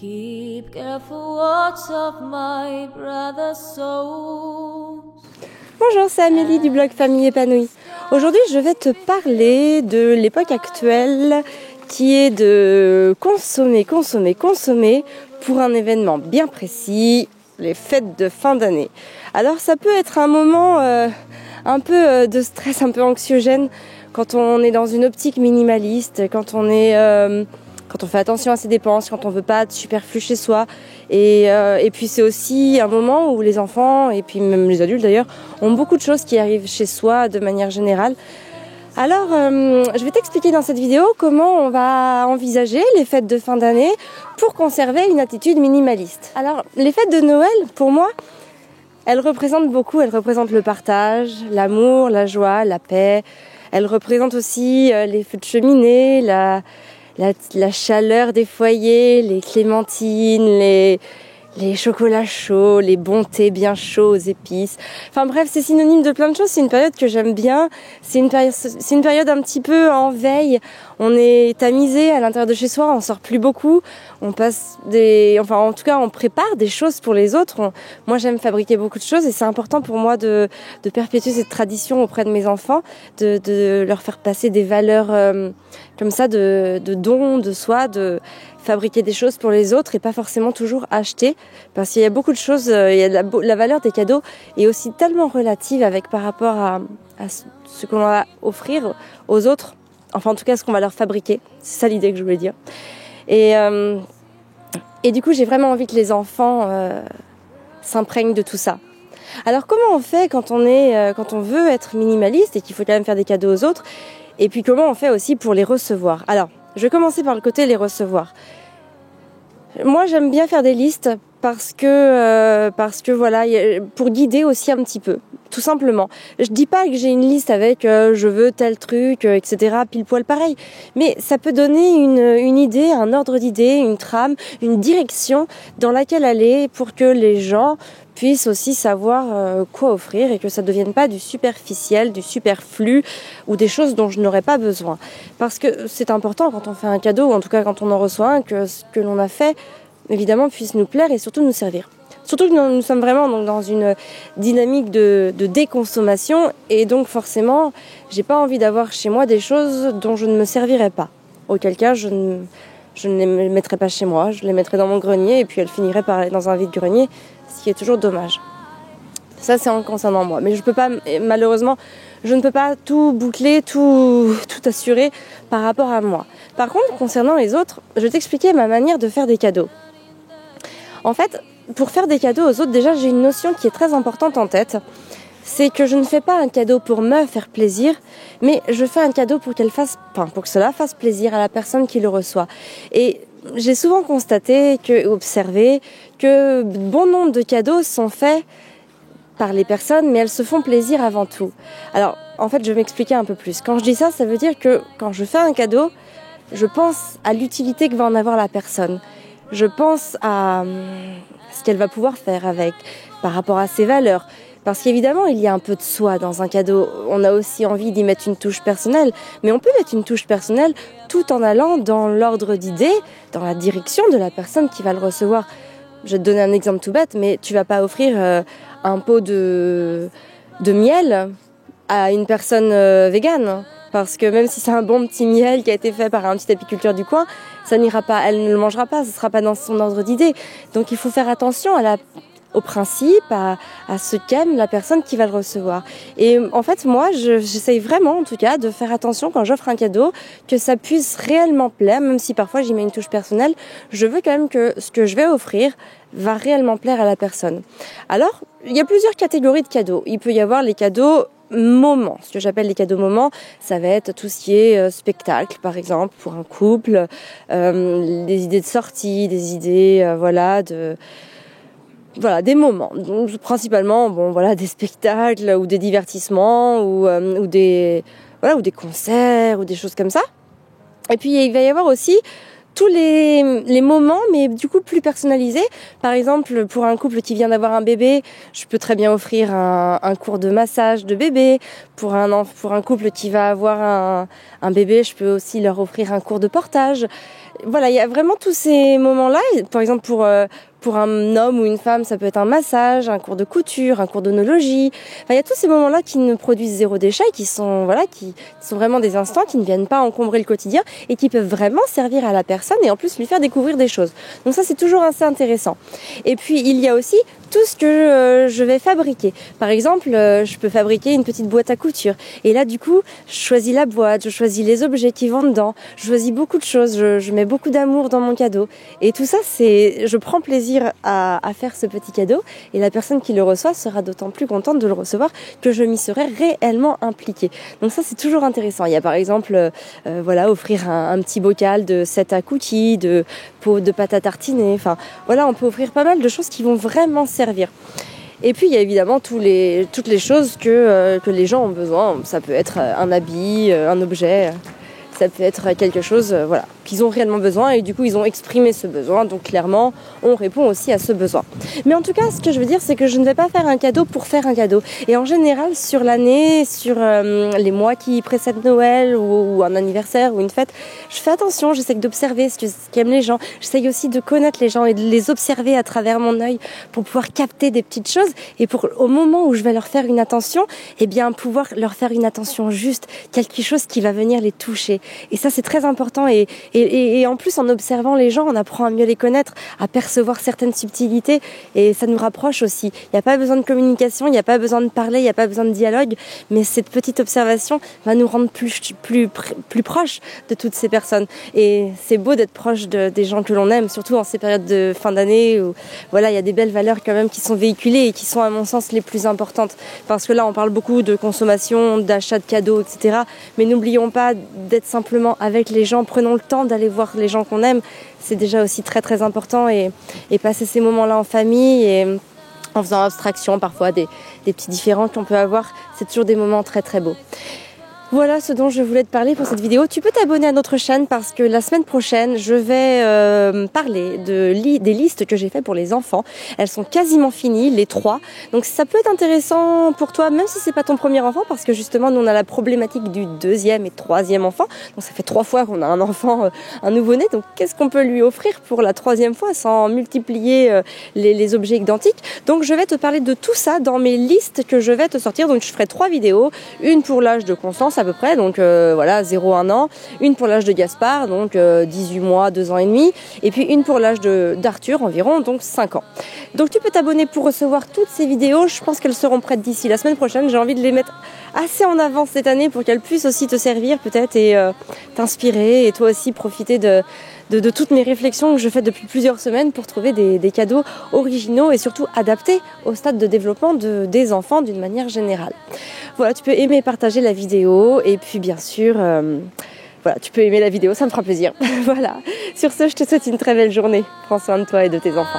Keep careful watch of my brother's souls. Bonjour, c'est Amélie du blog Famille Épanouie. Aujourd'hui, je vais te parler de l'époque actuelle qui est de consommer pour un événement bien précis, les fêtes de fin d'année. Alors ça peut être un moment un peu de stress, un peu anxiogène quand on est dans une optique minimaliste, quand on fait attention à ses dépenses, quand on veut pas de superflu chez soi. Et puis c'est aussi un moment où les enfants, et puis même les adultes d'ailleurs, ont beaucoup de choses qui arrivent chez soi de manière générale. Alors, je vais t'expliquer dans cette vidéo comment on va envisager les fêtes de fin d'année pour conserver une attitude minimaliste. Alors, les fêtes de Noël, pour moi, elles représentent beaucoup. Elles représentent le partage, l'amour, la joie, la paix. Elles représentent aussi les feux de cheminée, la chaleur des foyers, les clémentines, les chocolats chauds, les bons thés bien chauds aux épices. Enfin bref, c'est synonyme de plein de choses. C'est une période que j'aime bien. C'est une période un petit peu en veille. On est tamisé à l'intérieur de chez soi, on sort plus beaucoup. On prépare des choses pour les autres. Moi, j'aime fabriquer beaucoup de choses et c'est important pour moi de perpétuer cette tradition auprès de mes enfants, de leur faire passer des valeurs comme ça, de don de soi, de fabriquer des choses pour les autres et pas forcément toujours acheter, parce qu'il y a beaucoup de choses, la valeur des cadeaux est aussi tellement relative par rapport à ce qu'on va offrir aux autres, enfin en tout cas ce qu'on va leur fabriquer, c'est ça l'idée que je voulais dire. Et du coup j'ai vraiment envie que les enfants s'imprègnent de tout ça. Alors comment on fait quand on veut être minimaliste et qu'il faut quand même faire des cadeaux aux autres, et puis comment on fait aussi pour les recevoir? Alors je vais commencer par le côté les recevoir. Moi, j'aime bien faire des listes parce que voilà, pour guider aussi un petit peu, tout simplement. Je dis pas que j'ai une liste avec je veux tel truc, etc. pile poil pareil, mais ça peut donner une idée, un ordre d'idée, une trame, une direction dans laquelle aller pour que les gens puissent aussi savoir quoi offrir et que ça ne devienne pas du superficiel, du superflu ou des choses dont je n'aurais pas besoin. Parce que c'est important quand on fait un cadeau, ou en tout cas quand on en reçoit un, que ce que l'on a fait, évidemment, puisse nous plaire et surtout nous servir. Surtout que nous sommes vraiment donc dans une dynamique de déconsommation et donc forcément, j'ai pas envie d'avoir chez moi des choses dont je ne me servirai pas. Auquel cas, je ne les mettrai pas chez moi, je les mettrai dans mon grenier et puis elles finiraient par aller dans un vide-grenier, ce qui est toujours dommage. Ça, c'est en concernant moi. Mais je peux pas, malheureusement, je ne peux pas tout boucler, tout assurer par rapport à moi. Par contre, concernant les autres, je vais t'expliquer ma manière de faire des cadeaux. En fait, pour faire des cadeaux aux autres, déjà, j'ai une notion qui est très importante en tête. C'est que je ne fais pas un cadeau pour me faire plaisir, mais je fais un cadeau pour que cela fasse plaisir à la personne qui le reçoit. Et j'ai souvent observé que bon nombre de cadeaux sont faits par les personnes, mais elles se font plaisir avant tout. Alors, en fait, je vais m'expliquer un peu plus. Quand je dis ça, ça veut dire que quand je fais un cadeau, je pense à l'utilité que va en avoir la personne. Je pense à ce qu'elle va pouvoir faire avec, par rapport à ses valeurs. Parce qu'évidemment, il y a un peu de soi dans un cadeau. On a aussi envie d'y mettre une touche personnelle. Mais on peut mettre une touche personnelle tout en allant dans l'ordre d'idées, dans la direction de la personne qui va le recevoir. Je vais te donner un exemple tout bête, mais tu vas pas offrir un pot de miel à une personne végane. Parce que même si c'est un bon petit miel qui a été fait par un petit apiculteur du coin, ça n'ira pas, elle ne le mangera pas, ce sera pas dans son ordre d'idée. Donc il faut faire attention au principe, à ce qu'aime la personne qui va le recevoir. Et en fait, moi, j'essaye vraiment, en tout cas, de faire attention quand j'offre un cadeau, que ça puisse réellement plaire, même si parfois j'y mets une touche personnelle. Je veux quand même que ce que je vais offrir va réellement plaire à la personne. Alors, il y a plusieurs catégories de cadeaux. Il peut y avoir les cadeaux moments. Ce que j'appelle les cadeaux moments, ça va être tout ce qui est spectacle, par exemple, pour un couple, des idées de sortie, des idées, des moments. Donc, principalement, des spectacles ou des divertissements ou des concerts ou des choses comme ça. Et puis, il va y avoir aussi tous les moments, mais du coup plus personnalisés. Par exemple, pour un couple qui vient d'avoir un bébé, je peux très bien offrir un cours de massage de bébé. Pour un couple qui va avoir un bébé, je peux aussi leur offrir un cours de portage. Voilà, il y a vraiment tous ces moments-là. Par exemple, pour un homme ou une femme, ça peut être un massage, un cours de couture, un cours d'onologie. Enfin, il y a tous ces moments-là qui ne produisent zéro déchet, qui sont vraiment des instants qui ne viennent pas encombrer le quotidien et qui peuvent vraiment servir à la personne et en plus lui faire découvrir des choses. Donc ça, c'est toujours assez intéressant. Et puis, il y a aussi tout ce que je vais fabriquer. Par exemple, je peux fabriquer une petite boîte à couture. Et là, du coup, je choisis la boîte, je choisis les objets qui vont dedans, je choisis beaucoup de choses, je mets beaucoup d'amour dans mon cadeau. Et tout ça, je prends plaisir à faire ce petit cadeau. Et la personne qui le reçoit sera d'autant plus contente de le recevoir que je m'y serai réellement impliquée. Donc ça, c'est toujours intéressant. Il y a par exemple, offrir un petit bocal de 7 à cookies, de pot de pâte à tartiner. Enfin, voilà, on peut offrir pas mal de choses qui vont vraiment servir. Et puis il y a évidemment toutes les choses que les gens ont besoin. Ça peut être un habit, un objet, ça peut être quelque chose qu'ils ont réellement besoin et du coup ils ont exprimé ce besoin. Donc clairement on répond aussi à ce besoin. Mais en tout cas ce que je veux dire c'est que je ne vais pas faire un cadeau pour faire un cadeau. Et en général sur l'année, sur les mois qui précèdent Noël ou un anniversaire ou une fête, je fais attention, j'essaie d'observer ce qu'aiment les gens. J'essaie aussi de connaître les gens et de les observer à travers mon œil pour pouvoir capter des petites choses et pour au moment où je vais leur faire une attention, pouvoir leur faire une attention juste, quelque chose qui va venir les toucher. Et ça c'est très important et en plus en observant les gens on apprend à mieux les connaître, à percevoir certaines subtilités et ça nous rapproche aussi. Il n'y a pas besoin de communication, il n'y a pas besoin de parler, il n'y a pas besoin de dialogue, mais cette petite observation va nous rendre plus proches de toutes ces personnes. Et c'est beau d'être proche des gens que l'on aime, surtout en ces périodes de fin d'année où il y a des belles valeurs quand même qui sont véhiculées et qui sont à mon sens les plus importantes. Parce que là on parle beaucoup de consommation, d'achat de cadeaux, etc. Mais n'oublions pas d'être simplement avec les gens, prenons le temps d'aller voir les gens qu'on aime, c'est déjà aussi très très important et passer ces moments-là en famille et en faisant abstraction parfois des petits différends qu'on peut avoir, c'est toujours des moments très très beaux. Voilà ce dont je voulais te parler pour cette vidéo. Tu peux t'abonner à notre chaîne parce que la semaine prochaine, je vais parler des listes que j'ai faites pour les enfants. Elles sont quasiment finies, les 3. Donc ça peut être intéressant pour toi, même si c'est pas ton premier enfant, parce que justement, nous on a la problématique du 2e et 3e enfant. Donc ça fait 3 fois qu'on a un enfant, un nouveau-né. Donc qu'est-ce qu'on peut lui offrir pour la 3e fois sans multiplier les objets identiques? Donc je vais te parler de tout ça dans mes listes que je vais te sortir. Donc je ferai 3 vidéos. Une pour l'âge de Constance, à peu près, donc 0-1 an, une pour l'âge de Gaspard, donc 18 mois, 2 ans et demi, et puis une pour l'âge d'Arthur, environ, donc 5 ans. Donc tu peux t'abonner pour recevoir toutes ces vidéos, je pense qu'elles seront prêtes d'ici la semaine prochaine, j'ai envie de les mettre assez en avant cette année pour qu'elles puissent aussi te servir peut-être et t'inspirer et toi aussi profiter de toutes mes réflexions que je fais depuis plusieurs semaines pour trouver des cadeaux originaux et surtout adaptés au stade de développement des enfants d'une manière générale. Voilà, tu peux aimer et partager la vidéo et puis bien sûr, tu peux aimer la vidéo, ça me fera plaisir. Voilà, sur ce, je te souhaite une très belle journée. Prends soin de toi et de tes enfants.